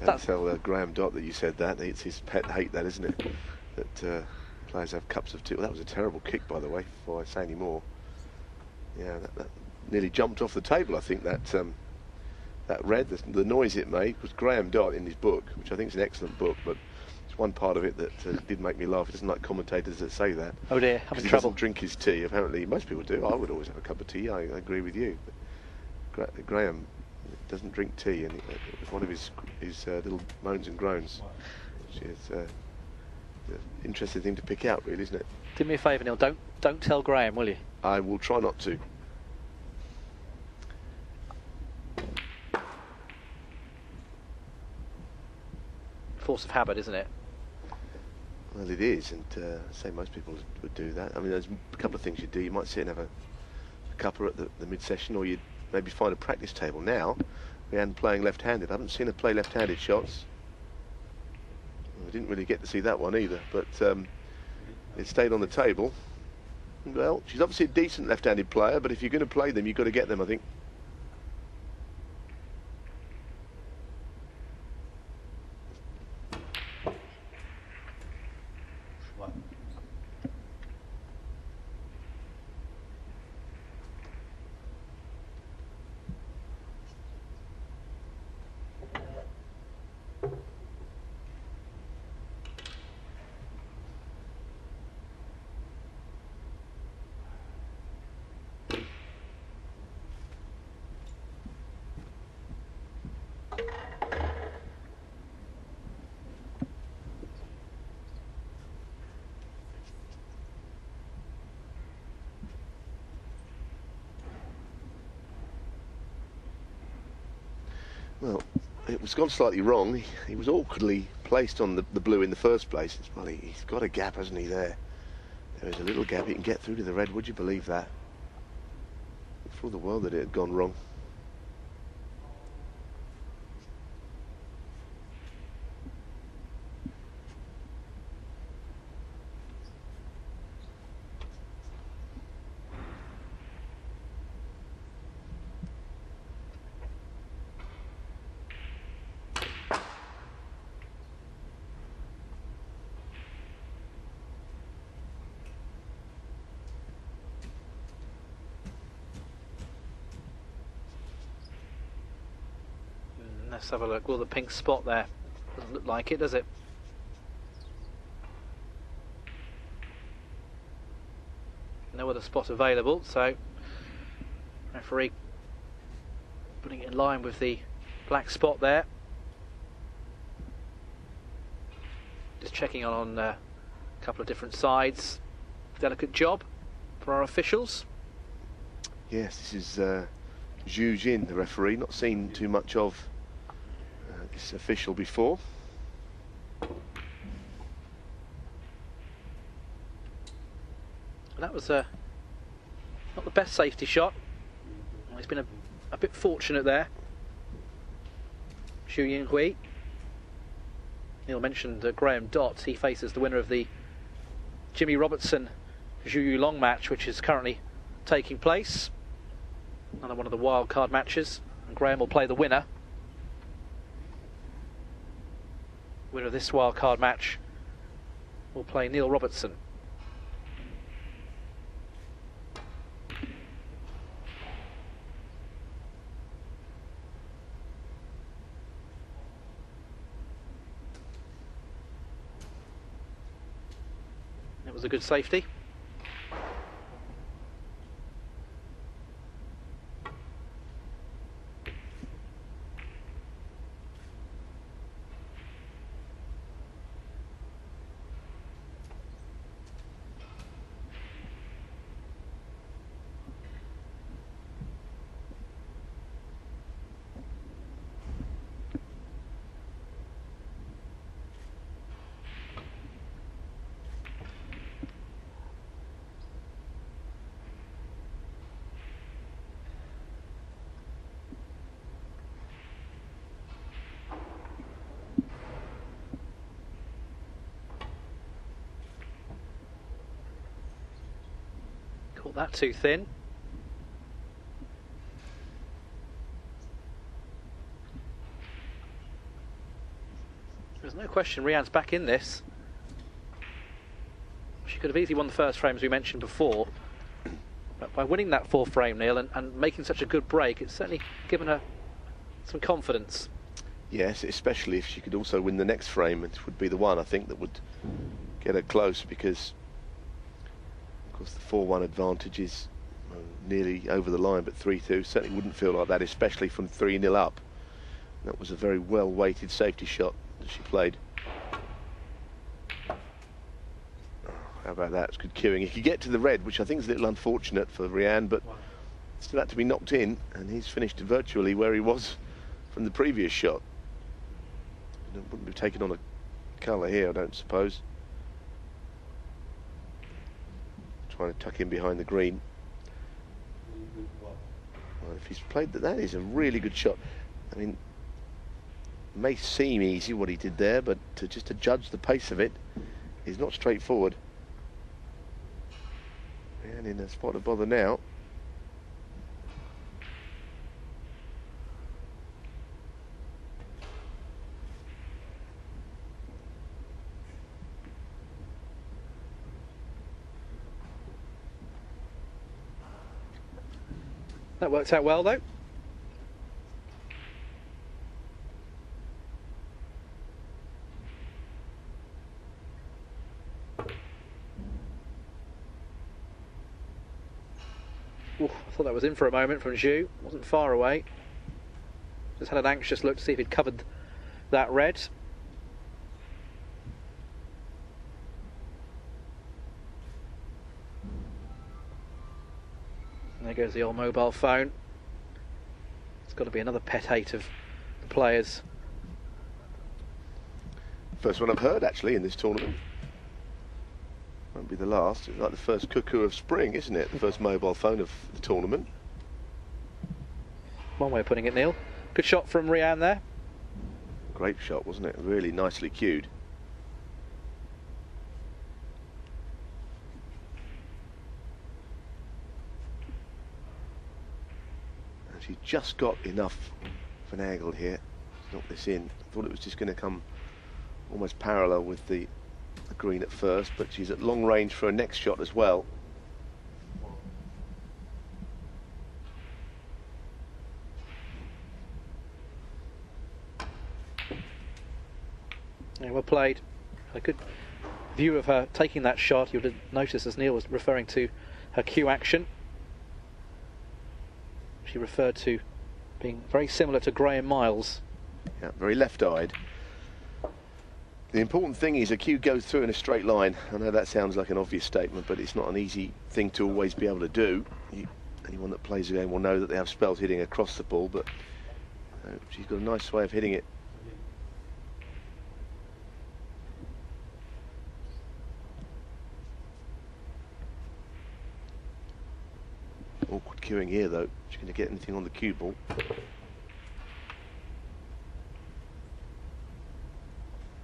Don't tell Graham Dott that you said that. It's his pet hate, that, isn't it? That players have cups of tea. Well, that was a terrible kick, by the way, before I say any more. Yeah, that nearly jumped off the table, I think, that red. The noise it made was Graham Dott in his book, which I think is an excellent book, but it's one part of it that did make me laugh. He doesn't like commentators that say that. Oh dear, having he trouble. Doesn't drink his tea. Apparently, most people do. I would always have a cup of tea. I agree with you. But Graham doesn't drink tea, and it was one of his little moans and groans, which is an interesting thing to pick out, really, isn't it? Do me a favour, Neil. Don't tell Graham, will you? I will try not to. Force of habit, isn't it? Well, it is, and say most people would do that. I mean, there's a couple of things you do. You might sit and have a cuppa at the mid-session, or you'd maybe find a practice table. Now, Reanne playing left-handed. I haven't seen her play left-handed shots. I didn't really get to see that one either, but it stayed on the table. Well, she's obviously a decent left-handed player, but if you're going to play them, you've got to get them, I think. Well, it was gone slightly wrong. He was awkwardly placed on the blue in the first place. Well, he's got a gap, hasn't he, there? There is a little gap. He can get through to the red. Would you believe that? For all the world that it had gone wrong. Let's have a look. Well, the pink spot there doesn't look like it, does it? No other spot available, so referee putting it in line with the black spot there. Just checking on a couple of different sides. Delicate job for our officials. Yes, this is Zhu Yinghui, the referee. Not seen too much of this official before. That was not the best safety shot. He's been a bit fortunate there. Zhu Yinghui. Neil mentioned Graham Dott. He faces the winner of the Jimmy Robertson Zhu Yulong match, which is currently taking place. Another one of the wildcard matches. And Graham will play the winner. Winner of this wildcard match will play Neil Robertson. It was a good safety. Caught that too thin. There's no question Reanne's back in this. She could have easily won the first frame, as we mentioned before. But by winning that fourth frame, Neil, and making such a good break, it's certainly given her some confidence. Yes, especially if she could also win the next frame. It would be the one, I think, that would get her close, because, of course, the 4-1 advantage is nearly over the line, but 3-2 certainly wouldn't feel like that, especially from 3-0 up. That was a very well-weighted safety shot that she played. How about that? It's good cueing. He could get to the red, which I think is a little unfortunate for Reanne, but still had to be knocked in, and he's finished virtually where he was from the previous shot. Wouldn't be taken on a colour here, I don't suppose. Trying to tuck in behind the green. Well, if he's played that, that is a really good shot. I mean, it may seem easy what he did there, but to judge the pace of it is not straightforward. And in a spot of bother now. That worked out well, though. Ooh, I thought that was in for a moment from Zhu. Wasn't far away. Just had an anxious look to see if he'd covered that red. And there goes the old mobile phone. It's got to be another pet hate of the players. First one I've heard, actually, in this tournament. Won't be the last. It's like the first cuckoo of spring, isn't it? The first mobile phone of the tournament. One way of putting it, Neil. Good shot from Reanne there. Great shot, wasn't it? Really nicely cued. And she just got enough of an angle here to knock this in. I thought it was just going to come almost parallel with the green at first, but she's at long range for her next shot as well. Yeah, well played. A good view of her taking that shot. You would have noticed, as Neil was referring to her cue action, she referred to being very similar to Graham Miles. Yeah, very left-eyed. The important thing is a cue goes through in a straight line. I know that sounds like an obvious statement, but it's not an easy thing to always be able to do. Anyone that plays the game will know that they have spells hitting across the ball, but she's got a nice way of hitting it. Awkward cueing here, though. She's going to get anything on the cue ball.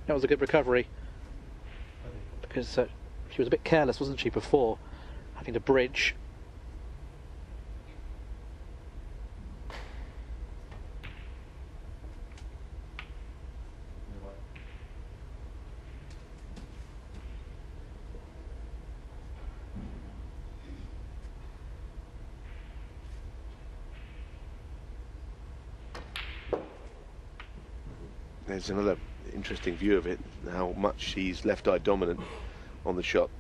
That was a good recovery, because she was a bit careless, wasn't she, before having to bridge. There's another interesting view of it, how much she's left-eye dominant on the shot.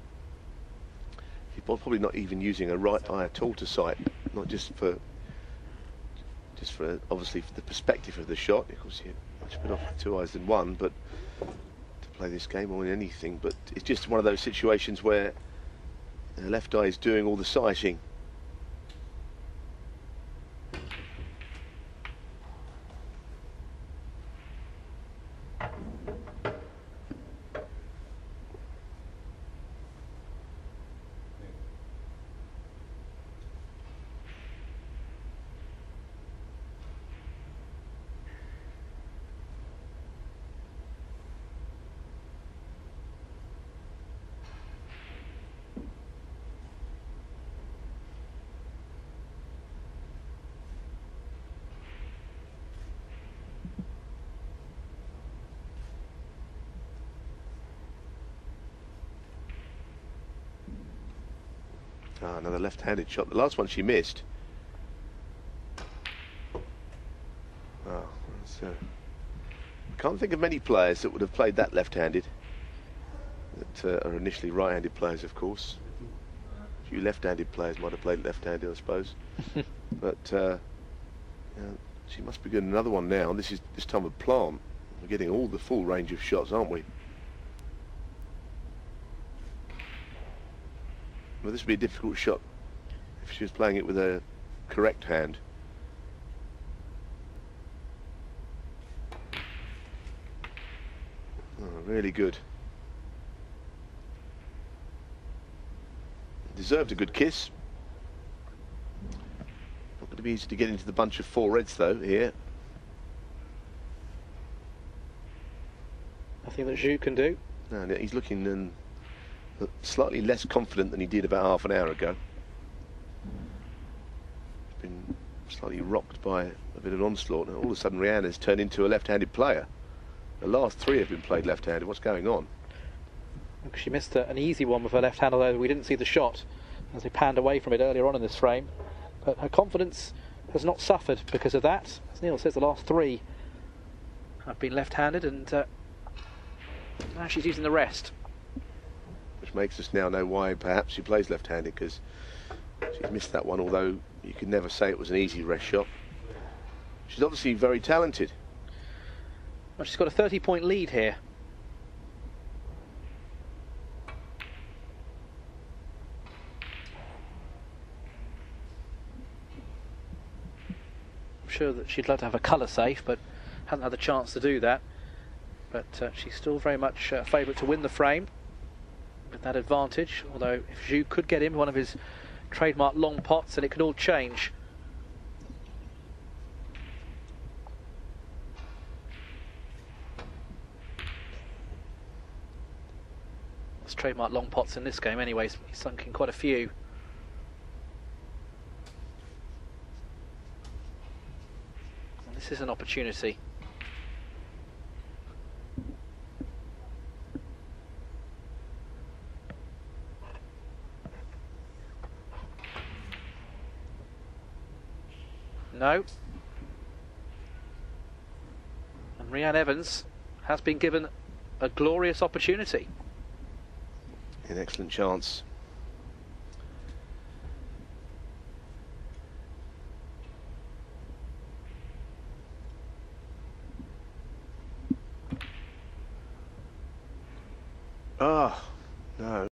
She's probably not even using her right eye at all to sight, not just for obviously for the perspective of the shot. Of course, you're much better off with two eyes than one, but to play this game or in anything. But it's just one of those situations where the left eye is doing all the sighting. Ah, another left-handed shot. The last one she missed. Oh, I can't think of many players that would have played that left-handed. That are initially right-handed players, of course. A few left-handed players might have played left-handed, I suppose. But yeah, she must be getting another one now. This time with plant. We're getting all the full range of shots, aren't we? Well, this would be a difficult shot if she was playing it with a correct hand. Oh, really good. Deserved a good kiss. Not going to be easy to get into the bunch of 4 reds though here. Nothing that Zhu can do. No, he's looking slightly less confident than he did about half an hour ago. He's been slightly rocked by a bit of onslaught, and all of a sudden Reanne has turned into a left-handed player. The last 3 have been played left-handed. What's going on? She missed an easy one with her left hand, although we didn't see the shot as they panned away from it earlier on in this frame. But her confidence has not suffered because of that. As Neil says, the last 3 have been left-handed, and now she's using the rest. Which makes us now know why perhaps she plays left-handed, because she's missed that one, although you could never say it was an easy rest shot. She's obviously very talented. Well, she's got a 30-point lead here. I'm sure that she'd like to have a colour safe, but hasn't had the chance to do that. But she's still very much a favourite to win the frame with that advantage, although if Zhu could get him one of his trademark long pots, then it could all change. It's trademark long pots in this game anyways. He's sunk in quite a few. And this is an opportunity. No. And Reanne Evans has been given a glorious opportunity. An excellent chance. Ah, no.